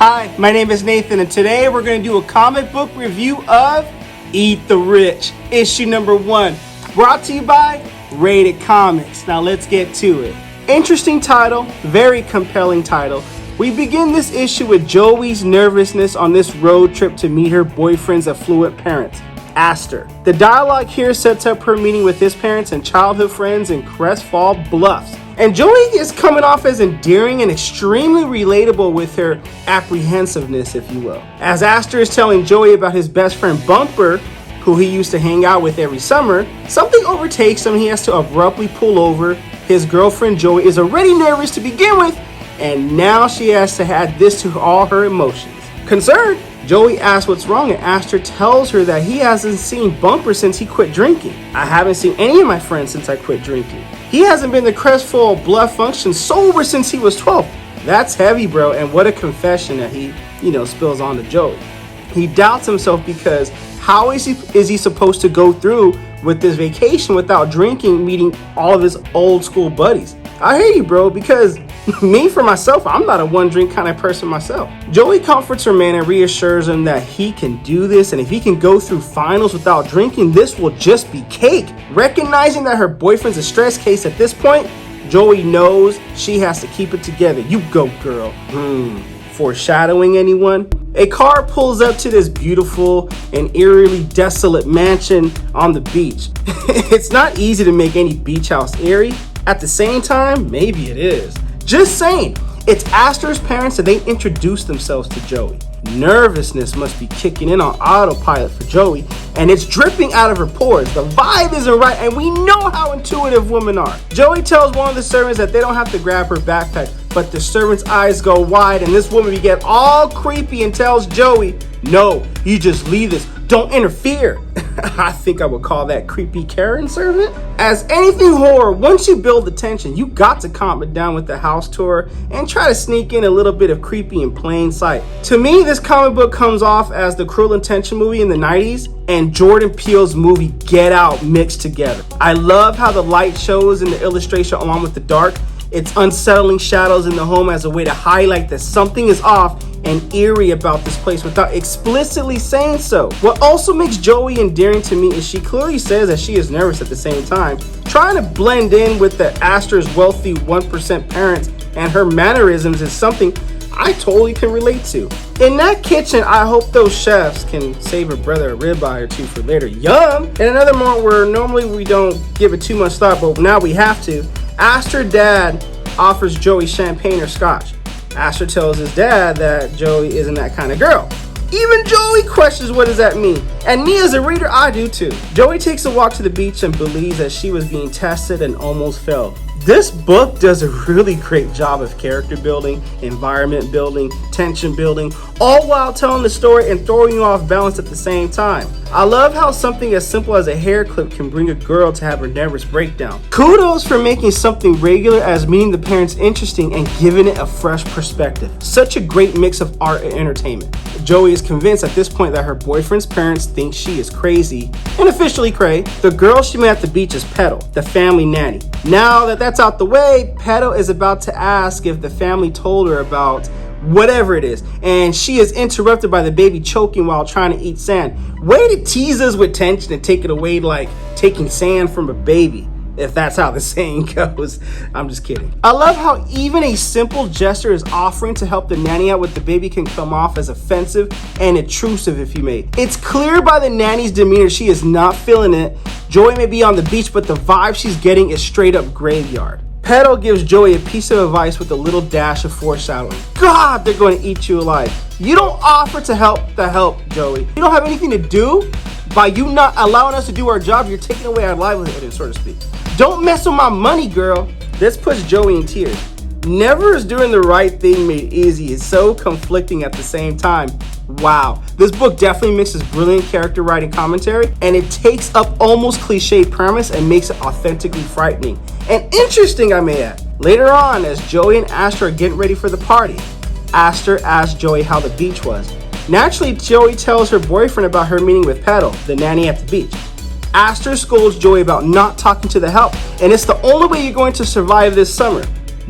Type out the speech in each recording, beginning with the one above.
Hi, my name is Nathan, and today we're going to do a comic book review of Eat the Rich, issue number 1, brought to you by RatedComics. Now let's get to it. Interesting title, very compelling title. We begin this issue with Joey's nervousness on this road trip to meet her boyfriend's affluent parents, Astor. The dialogue here sets up her meeting with his parents and childhood friends in Crestfall Bluffs. And Joey is coming off as endearing and extremely relatable with her apprehensiveness, if you will. As Astor is telling Joey about his best friend Bumper, who he used to hang out with every summer, something overtakes him. He has to abruptly pull over. His girlfriend Joey is already nervous to begin with, and now she has to add this to all her emotions. Concerned, Joey asks what's wrong, and Astor tells her that he hasn't seen Bumper since he quit drinking. I haven't seen any of my friends since I quit drinking. He hasn't been to Crestfall Bluff function sober since he was 12. That's heavy, bro, and what a confession that he, spills on to Joey. He doubts himself because how is he supposed to go through with this vacation without drinking, meeting all of his old school buddies? I hear you, bro, because me, for myself, I'm not a one-drink kind of person myself. Joey comforts her man and reassures him that he can do this, and if he can go through finals without drinking, this will just be cake. Recognizing that her boyfriend's a stress case at this point, Joey knows she has to keep it together. You go, girl. Foreshadowing, anyone? A car pulls up to this beautiful and eerily desolate mansion on the beach. It's not easy to make any beach house eerie. At the same time, maybe it is. Just saying, it's Astor's parents and they introduce themselves to Joey. Nervousness must be kicking in on autopilot for Joey, and it's dripping out of her pores. The vibe isn't right, and we know how intuitive women are. Joey tells one of the servants that they don't have to grab her backpack, but the servant's eyes go wide, and this woman get all creepy and tells Joey, "No, you just leave this. Don't interfere." I think I would call that creepy Karen servant. As anything horror, once you build the tension, you got to calm it down with the house tour and try to sneak in a little bit of creepy in plain sight. To me, this comic book comes off as the Cruel Intention movie in the 90s and Jordan Peele's movie Get Out mixed together. I love how the light shows in the illustration along with the dark. It's unsettling shadows in the home as a way to highlight that something is off and eerie about this place without explicitly saying so. What also makes Joey endearing to me is she clearly says that she is nervous at the same time, trying to blend in with the Astor's wealthy 1% parents, and her mannerisms is something I totally can relate to. In that kitchen, I hope those chefs can save her brother a ribeye or two for later. Yum! In another moment where normally we don't give it too much thought, but now we have to, Astor's dad offers Joey champagne or scotch. Astor tells his dad that Joey isn't that kind of girl. Even Joey questions what does that mean. And me as a reader, I do too. Joey takes a walk to the beach and believes that she was being tested and almost failed. This book does a really great job of character building, environment building, tension building, all while telling the story and throwing you off balance at the same time. I love how something as simple as a hair clip can bring a girl to have her nervous breakdown. Kudos for making something regular as meeting the parents interesting and giving it a fresh perspective. Such a great mix of art and entertainment. Joey is convinced at this point that her boyfriend's parents think she is crazy, and officially cray. The girl she met at the beach is Petal, the family nanny. Now that that's out the way, Petal is about to ask if the family told her about whatever it is, and she is interrupted by the baby choking while trying to eat sand. Way to tease us with tension and take it away like taking sand from a baby, if that's how the saying goes. I'm just kidding. I love how even a simple gesture is offering to help the nanny out with the baby can come off as offensive and intrusive if you may. It's clear by the nanny's demeanor she is not feeling it. Joey may be on the beach, but the vibe she's getting is straight up graveyard. Petal gives Joey a piece of advice with a little dash of foreshadowing. God, they're going to eat you alive. You don't offer to help the help, Joey. You don't have anything to do. By you not allowing us to do our job, you're taking away our livelihood, so to speak. Don't mess with my money, girl. This puts Joey in tears. Never is doing the right thing made easy. It's so conflicting at the same time. Wow. This book definitely mixes brilliant character writing commentary, and it takes up almost cliche premise and makes it authentically frightening. And interesting, I may add. Later on, as Joey and Astor are getting ready for the party, Astor asks Joey how the beach was. Naturally, Joey tells her boyfriend about her meeting with Petal, the nanny at the beach. Astor scolds Joey about not talking to the help, and it's the only way you're going to survive this summer.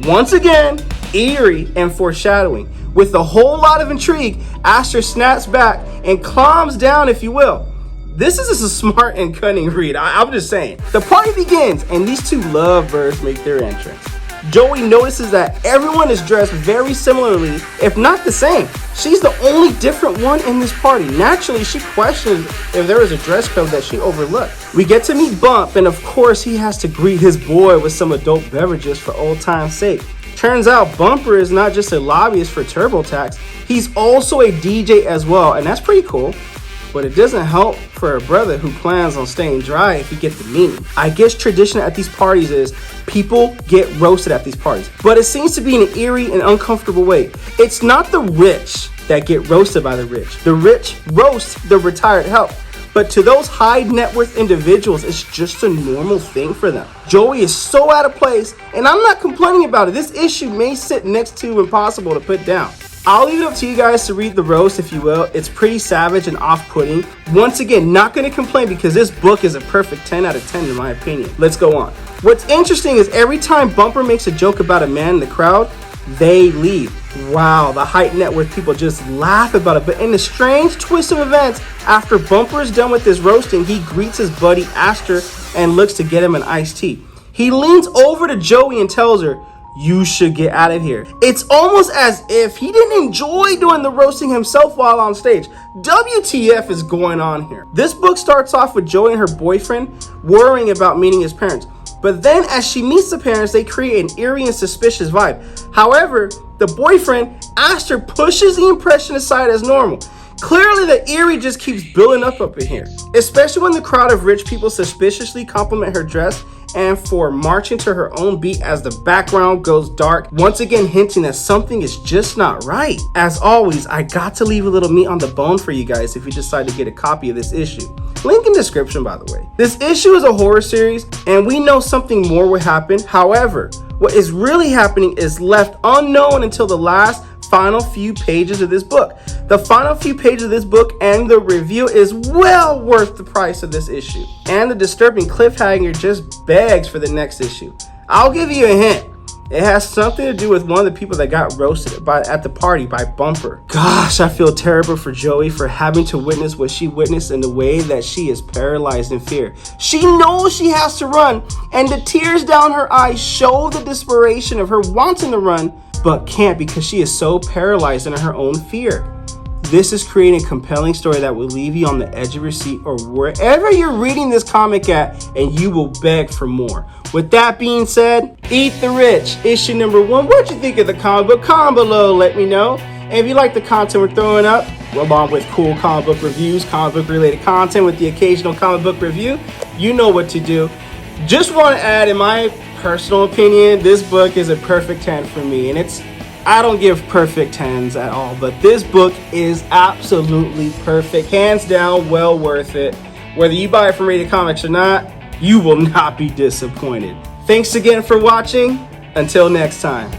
Once again, eerie and foreshadowing. With a whole lot of intrigue, Astor snaps back and calms down, if you will. This is a smart and cunning read, I'm just saying. The party begins, and these two lovebirds make their entrance. Joey notices that everyone is dressed very similarly, if not the same. She's the only different one in this party. Naturally, she questions if there was a dress code that she overlooked. We get to meet Bump, and of course, he has to greet his boy with some adult beverages for old time's sake. Turns out Bumper is not just a lobbyist for TurboTax, he's also a DJ as well, and that's pretty cool. But it doesn't help for a brother who plans on staying dry if you get the meaning. I guess tradition at these parties is people get roasted at these parties, but it seems to be in an eerie and uncomfortable way. It's not the rich that get roasted by the rich. The rich roast the retired help. But to those high net worth individuals, it's just a normal thing for them. Joey is so out of place, and I'm not complaining about it. This issue may sit next to impossible to put down. I'll leave it up to you guys to read the roast, if you will. It's pretty savage and off-putting. Once again, not going to complain because this book is a perfect 10 out of 10 in my opinion. Let's go on. What's interesting is every time Bumper makes a joke about a man in the crowd, they leave. Wow, the high net worth people just laugh about it. But in a strange twist of events, after Bumper is done with his roasting, he greets his buddy Astor and looks to get him an iced tea. He leans over to Joey and tells her, "You should get out of here." It's almost as if he didn't enjoy doing the roasting himself while on stage. WTF is going on here? This book starts off with Joey and her boyfriend worrying about meeting his parents. But then as she meets the parents, they create an eerie and suspicious vibe. However, the boyfriend, Astor, pushes the impression aside as normal. Clearly, the eerie just keeps building up in here, especially when the crowd of rich people suspiciously compliment her dress and for marching to her own beat as the background goes dark, once again hinting that something is just not right. As always, I got to leave a little meat on the bone for you guys if you decide to get a copy of this issue. Link in description, by the way. This issue is a horror series, and we know something more will happen. However, what is really happening is left unknown until the final few pages of this book. The final few pages of this book and the review is well worth the price of this issue. And the disturbing cliffhanger just begs for the next issue. I'll give you a hint. It has something to do with one of the people that got roasted at the party by Bumper. Gosh, I feel terrible for Joey for having to witness what she witnessed in the way that she is paralyzed in fear. She knows she has to run, and the tears down her eyes show the desperation of her wanting to run, but can't because she is so paralyzed in her own fear. This is creating a compelling story that will leave you on the edge of your seat or wherever you're reading this comic at, and you will beg for more. With that being said, Eat the Rich, issue number 1. What'd you think of the comic book? Comment below, let me know. And if you like the content we're throwing up, along with cool comic book reviews, comic book related content with the occasional comic book review, you know what to do. Just want to add, in my personal opinion, this book is a perfect 10 for me, and I don't give perfect 10s at all, but this book is absolutely perfect, hands down, well worth it. Whether you buy it from RatedComics or not, you will not be disappointed. Thanks again for watching. Until next time.